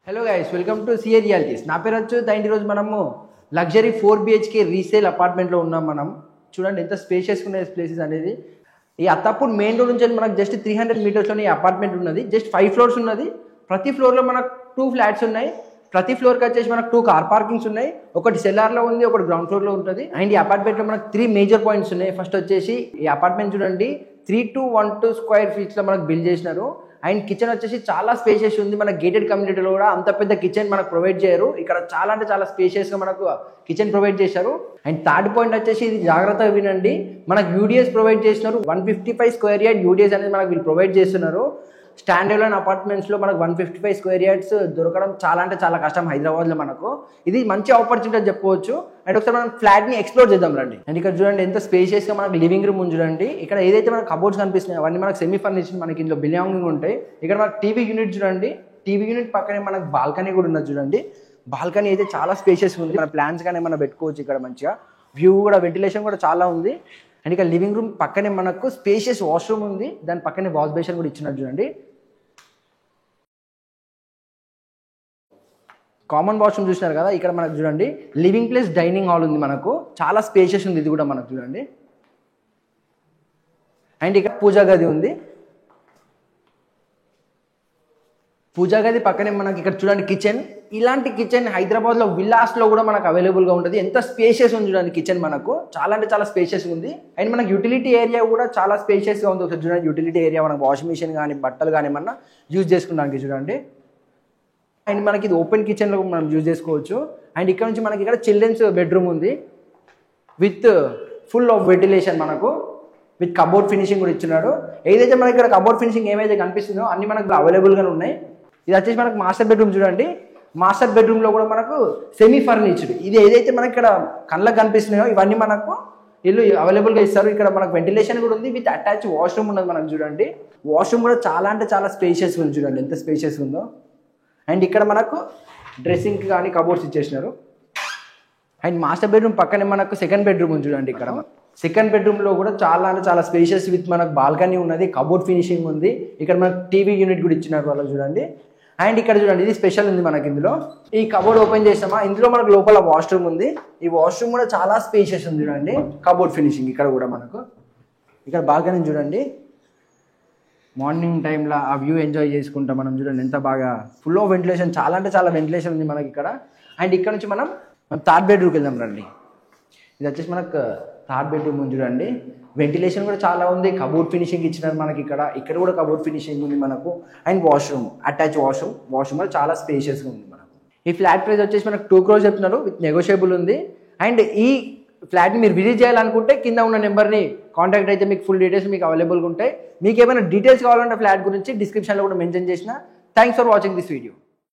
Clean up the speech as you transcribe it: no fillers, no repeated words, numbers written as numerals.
Hello guys, welcome to CA realities. నా పేరు వచ్చు. ఈ రోజు మనము లగ్జరీ 4BHK రీసేల్ అపార్ట్మెంట్లో ఉన్నాం. మనం చూడండి ఎంత స్పేషియస్గా ఉన్నాయి ప్లేసెస్ అనేది. ఈ అత్తాపూర్ మెయిన్ రోడ్ నుంచి మనకు జస్ట్ 300 మీటర్స్లోనే ఈ అపార్ట్మెంట్ ఉన్నది. జస్ట్ 5 ఫ్లోర్స్ ఉన్నది. ప్రతి ఫ్లోర్లో మనకు 2 ఫ్లాట్స్ ఉన్నాయి. ప్రతి ఫ్లోర్కి వచ్చేసి మనకు 2 కార్ పార్కింగ్స్ ఉన్నాయి. ఒకటి సెల్లార్లో ఉంది, ఒకటి గ్రౌండ్ ఫ్లోర్లో ఉంటుంది. అండ్ ఈ అపార్ట్మెంట్లో మనకు 3 మేజర్ పాయింట్స్ ఉన్నాయి. ఫస్ట్ వచ్చేసి ఈ అపార్ట్మెంట్ చూడండి 3,212 స్క్వేర్ ఫీట్స్లో మనకు బిల్డ్ చేసినారు. అండ్ కిచెన్ వచ్చేసి చాలా స్పేషియస్ ఉంది. మన గేటెడ్ కమ్యూనిటీలో కూడా అంత పెద్ద కిచెన్ మనకు ప్రొవైడ్ చేయరు. ఇక్కడ చాలా అంటే చాలా స్పేషియస్గా మనకు కిచెన్ ప్రొవైడ్ చేశారు. అండ్ థర్డ్ పాయింట్ వచ్చేసి ఇది జాగ్రత్తగా వినండి, మనకు యూడిఎస్ ప్రొవైడ్ చేస్తున్నారు. 155 స్క్వేర్ యార్డ్ యూడిఎస్ అనేది మనకు వీళ్ళు ప్రొవైడ్ చేస్తున్నారు. స్టాండ్ అలోన్ అపార్ట్మెంట్స్లో మనకు 155 స్క్వేర్ యార్డ్స్ దొరకడం చాలా అంటే చాలా కష్టం హైదరాబాద్లో మనకు. ఇది మంచి ఆపర్చునిటీ అని చెప్పుకోవచ్చు. అండ్ ఒకసారి మనం ఫ్లాట్ని ఎక్స్ప్లోర్ చేద్దాం రండి. అండ్ ఇక్కడ చూడండి ఎంత స్పేషియస్గా మనకు లివింగ్ రూమ్ ఉంది చూడండి. ఇక్కడ ఏదైతే మనకు కబోర్డ్స్ కనిపిస్తున్నాయి అవన్నీ మనకు సెమీ ఫర్నిష్డ్, మనకి ఇందులో బిలాంగింగ్ ఉంటాయి. ఇక్కడ మనకు టీవీ యూనిట్ చూడండి. టీవీ యూనిట్ పక్కనే మనకు బాల్కనీ కూడా ఉన్నది చూడండి. బాల్కనీ అయితే చాలా స్పేషియస్గా ఉంది. మన ప్లాన్స్ కానీ మనం పెట్టుకోవచ్చు. ఇక్కడ మంచిగా వ్యూ కూడా, వెంటిలేషన్ కూడా చాలా ఉంది. అండ్ ఇక్కడ లివింగ్ రూమ్ పక్కనే మనకు స్పేషియస్ వాష్రూమ్ ఉంది. దాని పక్కనే వాష్ బేసిన్ కూడా ఇచ్చినట్టు చూడండి. కామన్ వాష్రూమ్ చూసినారు కదా. ఇక్కడ మనకు చూడండి లివింగ్ ప్లేస్ డైనింగ్ హాల్ ఉంది. మనకు చాలా స్పేషియస్ ఉంది. ఇది కూడా మనకు చూడండి. అండ్ ఇక్కడ పూజా గది ఉంది. పూజా గది పక్కనే మనకి ఇక్కడ చూడండి కిచెన్. ఇలాంటి కిచెన్ హైదరాబాద్లో విల్లాస్లో కూడా మనకు అవైలబుల్గా ఉంటుంది. ఎంత స్పేషియస్ ఉంది చూడండి కిచెన్. మనకు చాలా అంటే చాలా స్పేషియస్ ఉంది. అండ్ మనకు యూటిలిటీ ఏరియా కూడా చాలా స్పేషియస్గా ఉంది. ఒకసారి చూడండి యూటిలిటీ ఏరియా, మనకు వాషింగ్ మిషన్ కానీ బట్టలు కానీ ఏమన్నా యూజ్ చేసుకోవడానికి చూడండి. అండ్ మనకి ఇది ఓపెన్ కిచెన్లో మనం యూజ్ చేసుకోవచ్చు. అండ్ ఇక్కడ నుంచి మనకి ఇక్కడ చిల్డ్రన్స్ బెడ్రూమ్ ఉంది విత్ ఫుల్ ఆఫ్ వెంటిలేషన్, మనకు విత్ కబోర్డ్ ఫినిషింగ్ కూడా ఇచ్చినాడు. ఏదైతే మనకి ఇక్కడ కబోర్డ్ ఫినిషింగ్ ఏమైతే కనిపిస్తుందో అన్ని మనకు అవైలబుల్గా ఉన్నాయి. ఇది వచ్చేసి మనకు మాస్టర్ బెడ్రూమ్ చూడండి. మాస్టర్ బెడ్రూమ్లో కూడా మనకు సెమీ ఫర్నిచర్డ్. ఇది ఏదైతే మనకి ఇక్కడ కళ్ళకు కనిపిస్తున్నాయో ఇవన్నీ మనకు ఇల్లు అవైలబుల్గా ఇస్తారు. ఇక్కడ మనకు వెంటిలేషన్ కూడా ఉంది విత్ అటాచ్ వాష్రూమ్ ఉన్నది. మనకు చూడండి వాష్రూమ్ కూడా చాలా అంటే చాలా స్పేషియస్గా ఉంది. చూడండి ఎంత స్పేషియస్గా ఉందో. అండ్ ఇక్కడ మనకు డ్రెస్సింగ్ కానీ కబోర్డ్స్ ఇచ్చేసినారు. అండ్ మాస్టర్ బెడ్రూమ్ పక్కనే మనకు సెకండ్ బెడ్రూమ్ ఉంది చూడండి. ఇక్కడ సెకండ్ బెడ్రూమ్లో కూడా చాలా అంటే చాలా స్పేషియస్ విత్ మనకు బాల్కనీ ఉన్నది, కబోర్డ్ ఫినిషింగ్ ఉంది. ఇక్కడ మనకు టీవీ యూనిట్ కూడా ఇచ్చినారు వాళ్ళు చూడండి. అండ్ ఇక్కడ చూడండి ఇది స్పెషల్ ఉంది మనకి. ఇందులో ఈ కబోర్డ్ ఓపెన్ చేసామా, ఇందులో మనకు లోపల వాష్రూమ్ ఉంది. ఈ వాష్రూమ్ కూడా చాలా స్పేషియస్ ఉంది చూడండి. కబోర్డ్ ఫినిషింగ్ ఇక్కడ కూడా మనకు. ఇక్కడ బాల్కనీ చూడండి. మార్నింగ్ టైంలో ఆ వ్యూ ఎంజాయ్ చేసుకుంటాం మనం. చూడండి ఎంత బాగా ఫుల్ ఆఫ్ వెంటిలేషన్, చాలా అంటే చాలా వెంటిలేషన్ ఉంది మనకి ఇక్కడ. అండ్ ఇక్కడ నుంచి మనం థర్డ్ బెడ్రూమ్కి వెళ్దాం రండి. ఇది వచ్చేసి మనకు థర్డ్ బెడ్రూమ్ ఉంది చూడండి. వెంటిలేషన్ కూడా చాలా ఉంది. కబోర్డ్ ఫినిషింగ్ ఇచ్చినారు మనకి ఇక్కడ. ఇక్కడ కూడా కబోర్డ్ ఫినిషింగ్ ఉంది మనకు. అండ్ వాష్రూమ్, అటాచ్ వాష్రూమ్ కూడా చాలా స్పేషియస్గా ఉంది మనకు. ఈ ఫ్లాట్ ప్రైస్ వచ్చేసి మనకు 2 crores చెప్తున్నారు విత్ నెగోషియబుల్ ఉంది. అండ్ ఈ ఫ్లాట్ని మీరు విజిట్ చేయాలనుకుంటే కింద ఉన్న నెంబర్ని కాంటాక్ట్ అయితే మీకు ఫుల్ డీటెయిల్స్ మీకు అవైలబుల్గా ఉంటాయి. మీకు ఏమైనా డీటెయిల్స్ కావాలంటే ఫ్లాట్ గురించి డిస్క్రిప్షన్లో కూడా మెన్షన్ చేసిన. Thanks for watching this video.